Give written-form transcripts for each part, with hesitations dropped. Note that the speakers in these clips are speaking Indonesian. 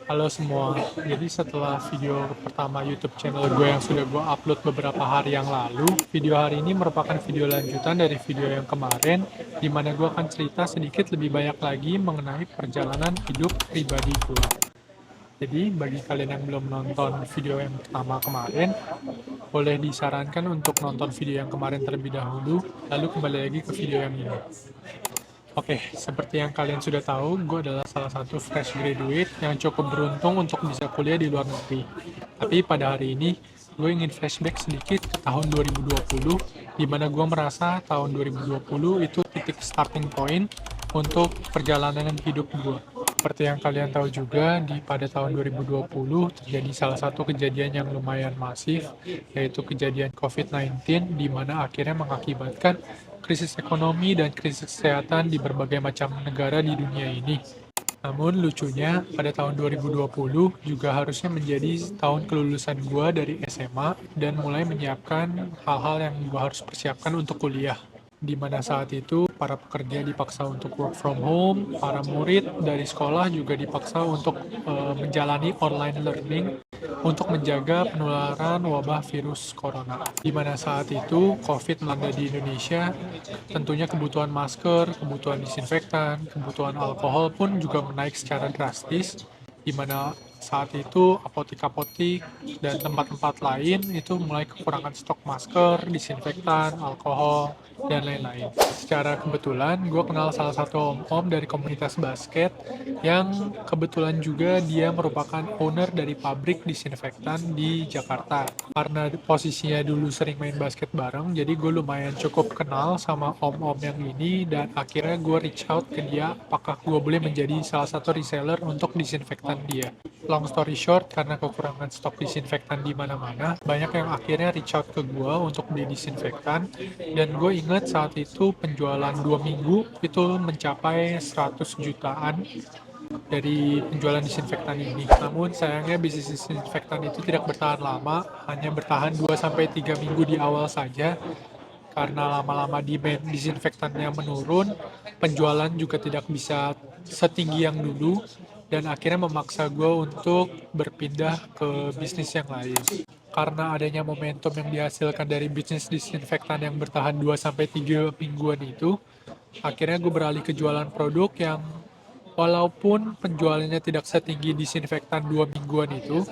Halo semua, jadi setelah video pertama YouTube channel gue yang sudah gue upload beberapa hari yang lalu, video hari ini merupakan video lanjutan dari video yang kemarin, di mana gue akan cerita sedikit lebih banyak lagi mengenai perjalanan hidup pribadi gue. Jadi, bagi kalian yang belum nonton video yang pertama kemarin, boleh disarankan untuk nonton video yang kemarin terlebih dahulu, lalu kembali lagi ke video yang ini. Oke, seperti yang kalian sudah tahu, gue adalah salah satu fresh graduate yang cukup beruntung untuk bisa kuliah di luar negeri. Tapi pada hari ini, gue ingin flashback sedikit ke tahun 2020, di mana gue merasa tahun 2020 itu titik starting point untuk perjalanan hidup gue. Seperti yang kalian tahu juga, pada tahun 2020 terjadi salah satu kejadian yang lumayan masif, yaitu kejadian COVID-19, di mana akhirnya mengakibatkan krisis ekonomi dan krisis kesehatan di berbagai macam negara di dunia ini. Namun lucunya, pada tahun 2020 juga harusnya menjadi tahun kelulusan gue dari SMA dan mulai menyiapkan hal-hal yang gue harus persiapkan untuk kuliah. Di mana saat itu para pekerja dipaksa untuk work from home, para murid dari sekolah juga dipaksa untuk menjalani online learning untuk menjaga penularan wabah virus corona. Di mana saat itu COVID melanda di Indonesia, tentunya kebutuhan masker, kebutuhan disinfektan, kebutuhan alkohol pun juga menaik secara drastis, di mana saat itu apotik-apotik dan tempat-tempat lain itu mulai kekurangan stok masker, disinfektan, alkohol, dan lain-lain. Secara kebetulan, gue kenal salah satu om-om dari komunitas basket yang kebetulan juga dia merupakan owner dari pabrik disinfektan di Jakarta. Karena posisinya dulu sering main basket bareng, jadi gue lumayan cukup kenal sama om-om yang ini, dan akhirnya gue reach out ke dia apakah gue boleh menjadi salah satu reseller untuk disinfektan dia. Long story short, karena kekurangan stok disinfektan di mana-mana, banyak yang akhirnya reach out ke gue untuk beli disinfektan, dan gue ingat saat itu penjualan 2 minggu itu mencapai 100 jutaan dari penjualan disinfektan ini. Namun sayangnya bisnis disinfektan itu tidak bertahan lama, hanya bertahan 2-3 minggu di awal saja, karena lama-lama demand disinfektannya menurun, penjualan juga tidak bisa setinggi yang dulu, dan akhirnya memaksa gue untuk berpindah ke bisnis yang lain. Karena adanya momentum yang dihasilkan dari bisnis disinfektan yang bertahan 2-3 mingguan itu, akhirnya gue beralih ke jualan produk yang walaupun penjualannya tidak setinggi disinfektan 2 mingguan itu,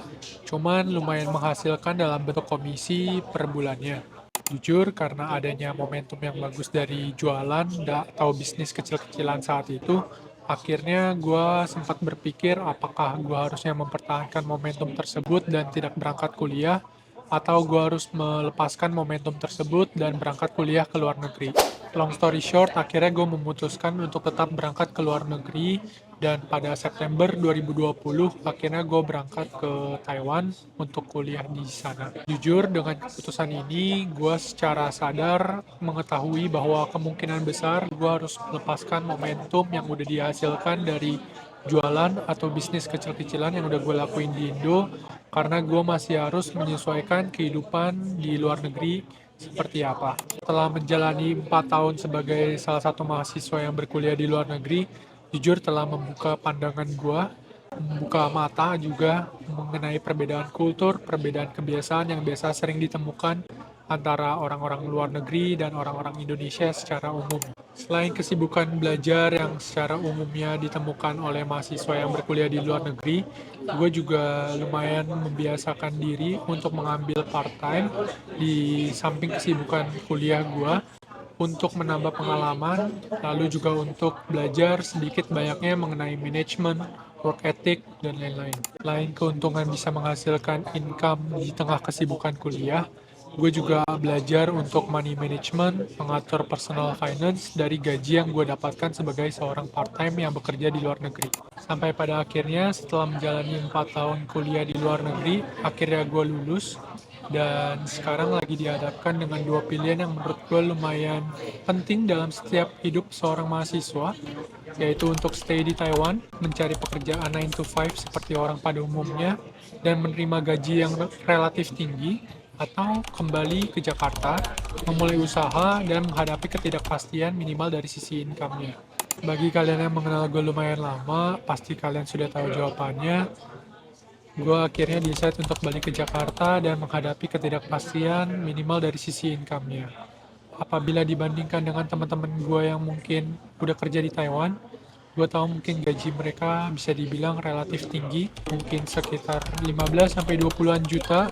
cuman lumayan menghasilkan dalam bentuk komisi per bulannya. Jujur, karena adanya momentum yang bagus dari jualan atau bisnis kecil-kecilan saat itu, akhirnya gue sempat berpikir apakah gue harusnya mempertahankan momentum tersebut dan tidak berangkat kuliah, atau gue harus melepaskan momentum tersebut dan berangkat kuliah ke luar negeri. Long story short, akhirnya gue memutuskan untuk tetap berangkat ke luar negeri, dan pada September 2020 akhirnya gue berangkat ke Taiwan untuk kuliah di sana. Jujur, dengan keputusan ini gue secara sadar mengetahui bahwa kemungkinan besar gue harus melepaskan momentum yang udah dihasilkan dari jualan atau bisnis kecil-kecilan yang udah gue lakuin di Indo, karena gue masih harus menyesuaikan kehidupan di luar negeri seperti apa. Setelah menjalani 4 tahun sebagai salah satu mahasiswa yang berkuliah di luar negeri, jujur telah membuka pandangan gue, membuka mata juga mengenai perbedaan kultur, perbedaan kebiasaan yang biasa sering ditemukan antara orang-orang luar negeri dan orang-orang Indonesia secara umum. Selain kesibukan belajar yang secara umumnya ditemukan oleh mahasiswa yang berkuliah di luar negeri, gue juga lumayan membiasakan diri untuk mengambil part-time di samping kesibukan kuliah gue untuk menambah pengalaman, lalu juga untuk belajar sedikit banyaknya mengenai manajemen, work ethic, dan lain-lain. Selain keuntungan bisa menghasilkan income di tengah kesibukan kuliah, gue juga belajar untuk money management, mengatur personal finance dari gaji yang gue dapatkan sebagai seorang part-time yang bekerja di luar negeri. Sampai pada akhirnya setelah menjalani 4 tahun kuliah di luar negeri, akhirnya gue lulus, dan sekarang lagi dihadapkan dengan dua pilihan yang menurut gue lumayan penting dalam setiap hidup seorang mahasiswa, yaitu untuk stay di Taiwan, mencari pekerjaan 9 to 5 seperti orang pada umumnya, dan menerima gaji yang relatif tinggi, atau kembali ke Jakarta, memulai usaha, dan menghadapi ketidakpastian minimal dari sisi income-nya. Bagi kalian yang mengenal gue lumayan lama, pasti kalian sudah tahu jawabannya. gue akhirnya decide untuk balik ke Jakarta dan menghadapi ketidakpastian minimal dari sisi income-nya. Apabila dibandingkan dengan teman-teman gue yang mungkin udah kerja di Taiwan, gue tahu mungkin gaji mereka bisa dibilang relatif tinggi, mungkin sekitar 15-20-an juta,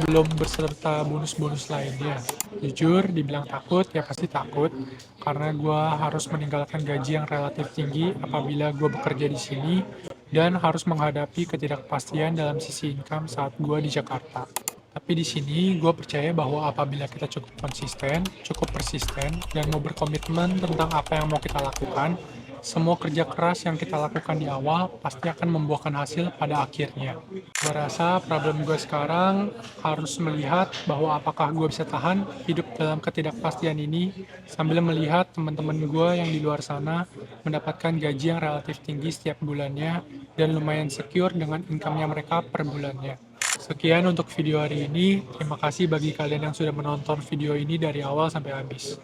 belum berserta bonus-bonus lainnya. Jujur, dibilang takut, ya pasti takut, karena gue harus meninggalkan gaji yang relatif tinggi apabila gue bekerja di sini, dan harus menghadapi ketidakpastian dalam sisi income saat gue di Jakarta. Tapi di sini gue percaya bahwa apabila kita cukup konsisten, cukup persisten, dan mau berkomitmen tentang apa yang mau kita lakukan, semua kerja keras yang kita lakukan di awal pasti akan membuahkan hasil pada akhirnya. Gue rasa problem gue sekarang harus melihat bahwa apakah gue bisa tahan hidup dalam ketidakpastian ini sambil melihat teman-teman gue yang di luar sana mendapatkan gaji yang relatif tinggi setiap bulannya dan lumayan secure dengan income-nya mereka per bulannya. Sekian untuk video hari ini. Terima kasih bagi kalian yang sudah menonton video ini dari awal sampai habis.